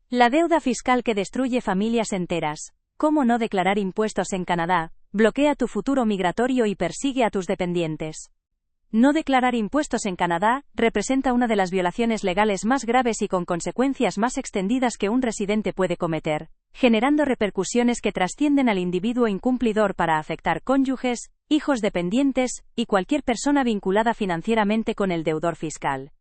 La deuda fiscal que destruye familias enteras. ¿Cómo no declarar impuestos en Canadá? Bloquea tu futuro migratorio y persigue a tus dependientes. No declarar impuestos en Canadá representa una de las violaciones legales más graves y con consecuencias más extendidas que un residente puede cometer, generando repercusiones que trascienden al individuo incumplidor para afectar cónyuges, hijos dependientes y cualquier persona vinculada financieramente con el deudor fiscal.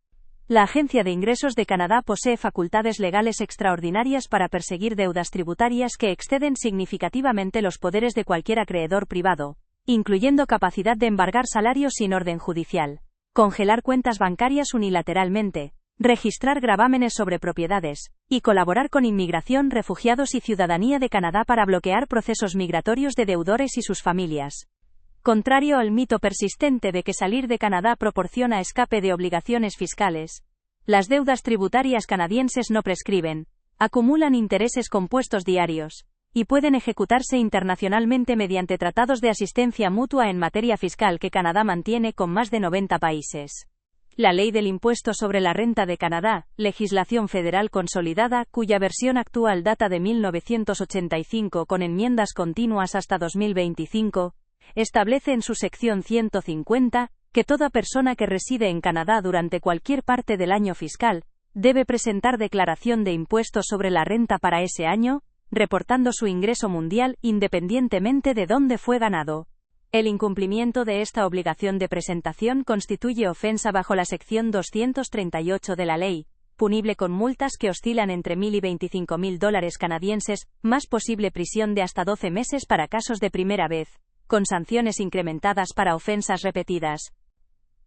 La Agencia de Ingresos de Canadá posee facultades legales extraordinarias para perseguir deudas tributarias que exceden significativamente los poderes de cualquier acreedor privado, incluyendo capacidad de embargar salarios sin orden judicial, congelar cuentas bancarias unilateralmente, registrar gravámenes sobre propiedades, y colaborar con Inmigración, Refugiados y Ciudadanía de Canadá para bloquear procesos migratorios de deudores y sus familias. Contrario al mito persistente de que salir de Canadá proporciona escape de obligaciones fiscales, las deudas tributarias canadienses no prescriben, acumulan intereses compuestos diarios, y pueden ejecutarse internacionalmente mediante tratados de asistencia mutua en materia fiscal que Canadá mantiene con más de 90 países. La Ley del Impuesto sobre la Renta de Canadá, legislación federal consolidada, cuya versión actual data de 1985 con enmiendas continuas hasta 2025, establece en su sección 150, que toda persona que reside en Canadá durante cualquier parte del año fiscal, debe presentar declaración de impuestos sobre la renta para ese año, reportando su ingreso mundial independientemente de dónde fue ganado. El incumplimiento de esta obligación de presentación constituye ofensa bajo la sección 238 de la ley, punible con multas que oscilan entre $1,000 y $25,000 canadienses, más posible prisión de hasta 12 meses para casos de primera vez, con sanciones incrementadas para ofensas repetidas.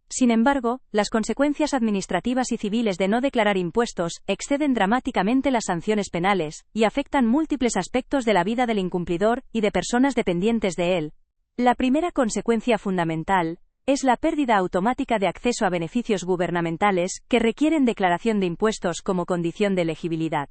Sin embargo, las consecuencias administrativas y civiles de no declarar impuestos exceden dramáticamente las sanciones penales, y afectan múltiples aspectos de la vida del incumplidor y de personas dependientes de él. La primera consecuencia fundamental es la pérdida automática de acceso a beneficios gubernamentales que requieren declaración de impuestos como condición de elegibilidad.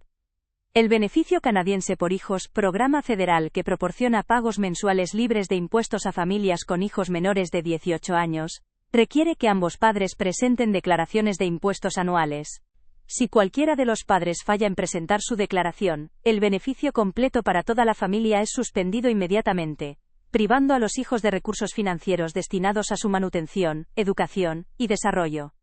El beneficio canadiense por hijos, programa federal que proporciona pagos mensuales libres de impuestos a familias con hijos menores de 18 años, requiere que ambos padres presenten declaraciones de impuestos anuales. Si cualquiera de los padres falla en presentar su declaración, el beneficio completo para toda la familia es suspendido inmediatamente, privando a los hijos de recursos financieros destinados a su manutención, educación y desarrollo.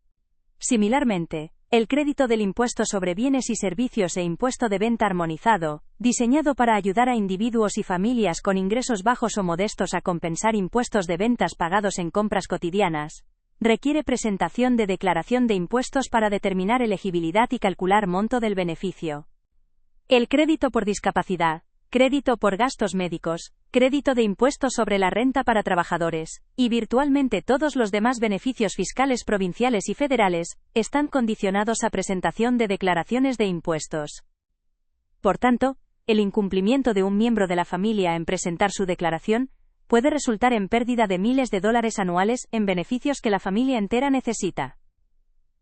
Similarmente, el crédito del impuesto sobre bienes y servicios e impuesto de venta armonizado, diseñado para ayudar a individuos y familias con ingresos bajos o modestos a compensar impuestos de ventas pagados en compras cotidianas, requiere presentación de declaración de impuestos para determinar elegibilidad y calcular monto del beneficio. El crédito por discapacidad, crédito por gastos médicos, crédito de impuestos sobre la renta para trabajadores, y virtualmente todos los demás beneficios fiscales provinciales y federales, están condicionados a presentación de declaraciones de impuestos. Por tanto, el incumplimiento de un miembro de la familia en presentar su declaración puede resultar en pérdida de miles de dólares anuales en beneficios que la familia entera necesita.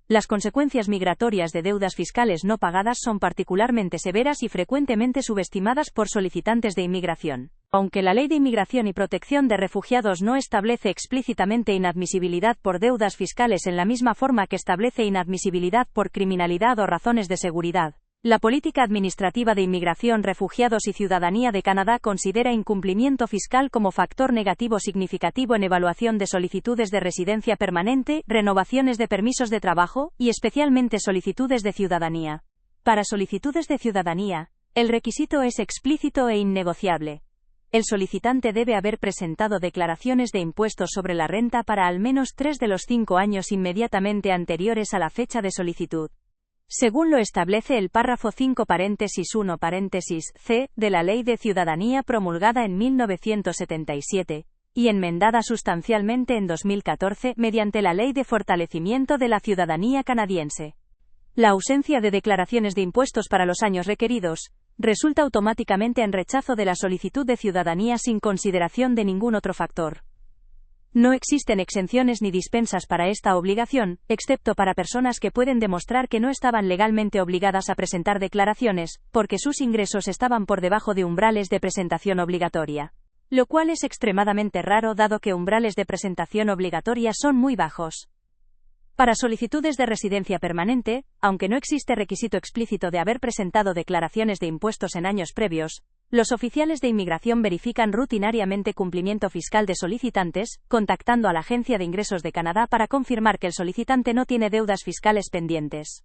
Las consecuencias migratorias de deudas fiscales no pagadas son particularmente severas y frecuentemente subestimadas por solicitantes de inmigración. Aunque la Ley de Inmigración y Protección de Refugiados no establece explícitamente inadmisibilidad por deudas fiscales en la misma forma que establece inadmisibilidad por criminalidad o razones de seguridad, la Política Administrativa de Inmigración, Refugiados y Ciudadanía de Canadá considera incumplimiento fiscal como factor negativo significativo en evaluación de solicitudes de residencia permanente, renovaciones de permisos de trabajo, y especialmente solicitudes de ciudadanía. Para solicitudes de ciudadanía, el requisito es explícito e innegociable. El solicitante debe haber presentado declaraciones de impuestos sobre la renta para al menos 3 de los 5 años inmediatamente anteriores a la fecha de solicitud. Según lo establece el párrafo 5(1)(c) de la Ley de Ciudadanía promulgada en 1977, y enmendada sustancialmente en 2014 mediante la Ley de Fortalecimiento de la Ciudadanía Canadiense. La ausencia de declaraciones de impuestos para los años requeridos resulta automáticamente en rechazo de la solicitud de ciudadanía sin consideración de ningún otro factor. No existen exenciones ni dispensas para esta obligación, excepto para personas que pueden demostrar que no estaban legalmente obligadas a presentar declaraciones, porque sus ingresos estaban por debajo de umbrales de presentación obligatoria. Lo cual es extremadamente raro dado que umbrales de presentación obligatoria son muy bajos. Para solicitudes de residencia permanente, aunque no existe requisito explícito de haber presentado declaraciones de impuestos en años previos, los oficiales de inmigración verifican rutinariamente cumplimiento fiscal de solicitantes, contactando a la Agencia de Ingresos de Canadá para confirmar que el solicitante no tiene deudas fiscales pendientes.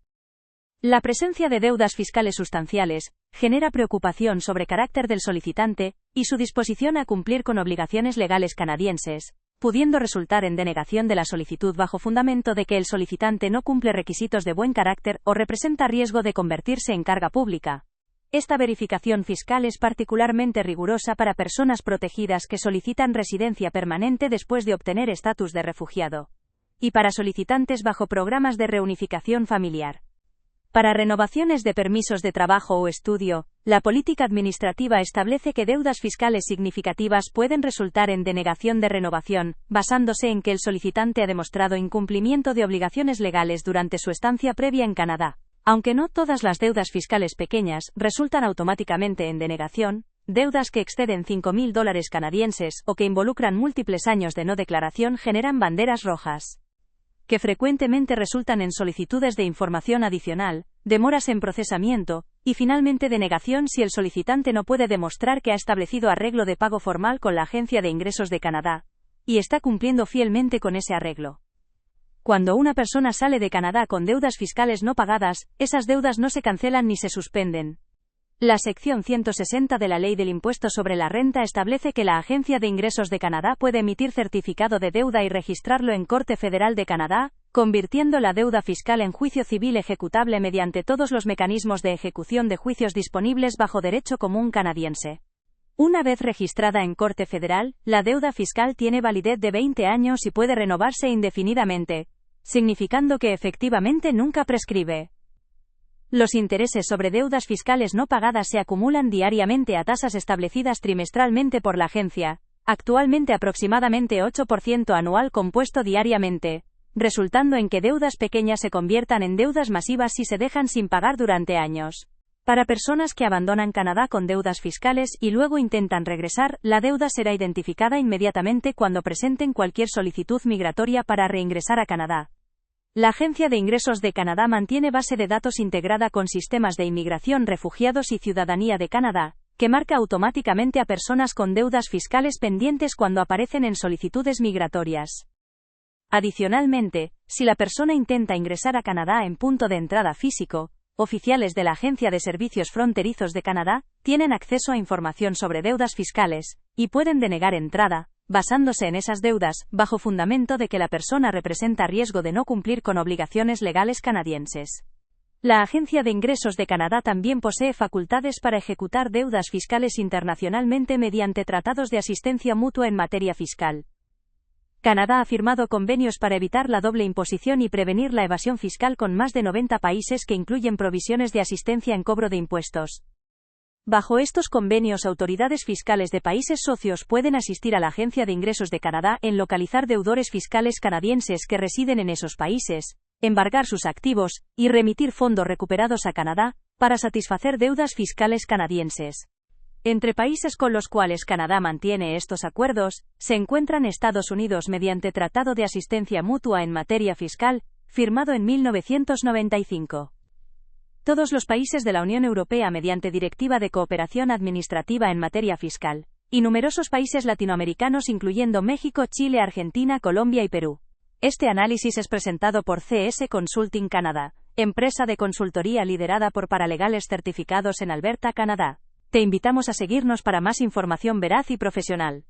La presencia de deudas fiscales sustanciales genera preocupación sobre carácter del solicitante y su disposición a cumplir con obligaciones legales canadienses, pudiendo resultar en denegación de la solicitud bajo fundamento de que el solicitante no cumple requisitos de buen carácter o representa riesgo de convertirse en carga pública. Esta verificación fiscal es particularmente rigurosa para personas protegidas que solicitan residencia permanente después de obtener estatus de refugiado, y para solicitantes bajo programas de reunificación familiar. Para renovaciones de permisos de trabajo o estudio, la política administrativa establece que deudas fiscales significativas pueden resultar en denegación de renovación, basándose en que el solicitante ha demostrado incumplimiento de obligaciones legales durante su estancia previa en Canadá. Aunque no todas las deudas fiscales pequeñas resultan automáticamente en denegación, deudas que exceden $5,000 canadienses o que involucran múltiples años de no declaración generan banderas rojas, que frecuentemente resultan en solicitudes de información adicional, demoras en procesamiento, y finalmente denegación si el solicitante no puede demostrar que ha establecido arreglo de pago formal con la Agencia de Ingresos de Canadá, y está cumpliendo fielmente con ese arreglo. Cuando una persona sale de Canadá con deudas fiscales no pagadas, esas deudas no se cancelan ni se suspenden. La sección 160 de la Ley del Impuesto sobre la Renta establece que la Agencia de Ingresos de Canadá puede emitir certificado de deuda y registrarlo en Corte Federal de Canadá, convirtiendo la deuda fiscal en juicio civil ejecutable mediante todos los mecanismos de ejecución de juicios disponibles bajo derecho común canadiense. Una vez registrada en Corte Federal, la deuda fiscal tiene validez de 20 años y puede renovarse indefinidamente, significando que efectivamente nunca prescribe. Los intereses sobre deudas fiscales no pagadas se acumulan diariamente a tasas establecidas trimestralmente por la agencia, actualmente aproximadamente 8% anual compuesto diariamente, resultando en que deudas pequeñas se conviertan en deudas masivas si se dejan sin pagar durante años. Para personas que abandonan Canadá con deudas fiscales y luego intentan regresar, la deuda será identificada inmediatamente cuando presenten cualquier solicitud migratoria para reingresar a Canadá. La Agencia de Ingresos de Canadá mantiene base de datos integrada con sistemas de inmigración, refugiados y ciudadanía de Canadá, que marca automáticamente a personas con deudas fiscales pendientes cuando aparecen en solicitudes migratorias. Adicionalmente, si la persona intenta ingresar a Canadá en punto de entrada físico, oficiales de la Agencia de Servicios Fronterizos de Canadá tienen acceso a información sobre deudas fiscales, y pueden denegar entrada, basándose en esas deudas, bajo fundamento de que la persona representa riesgo de no cumplir con obligaciones legales canadienses. La Agencia de Ingresos de Canadá también posee facultades para ejecutar deudas fiscales internacionalmente mediante tratados de asistencia mutua en materia fiscal. Canadá ha firmado convenios para evitar la doble imposición y prevenir la evasión fiscal con más de 90 países que incluyen provisiones de asistencia en cobro de impuestos. Bajo estos convenios, autoridades fiscales de países socios pueden asistir a la Agencia de Ingresos de Canadá en localizar deudores fiscales canadienses que residen en esos países, embargar sus activos, y remitir fondos recuperados a Canadá, para satisfacer deudas fiscales canadienses. Entre países con los cuales Canadá mantiene estos acuerdos, se encuentran Estados Unidos mediante Tratado de Asistencia Mutua en Materia Fiscal, firmado en 1995. Todos los países de la Unión Europea mediante Directiva de Cooperación Administrativa en Materia Fiscal, y numerosos países latinoamericanos incluyendo México, Chile, Argentina, Colombia y Perú. Este análisis es presentado por CS Consulting Canadá, empresa de consultoría liderada por paralegales certificados en Alberta, Canadá. Te invitamos a seguirnos para más información veraz y profesional.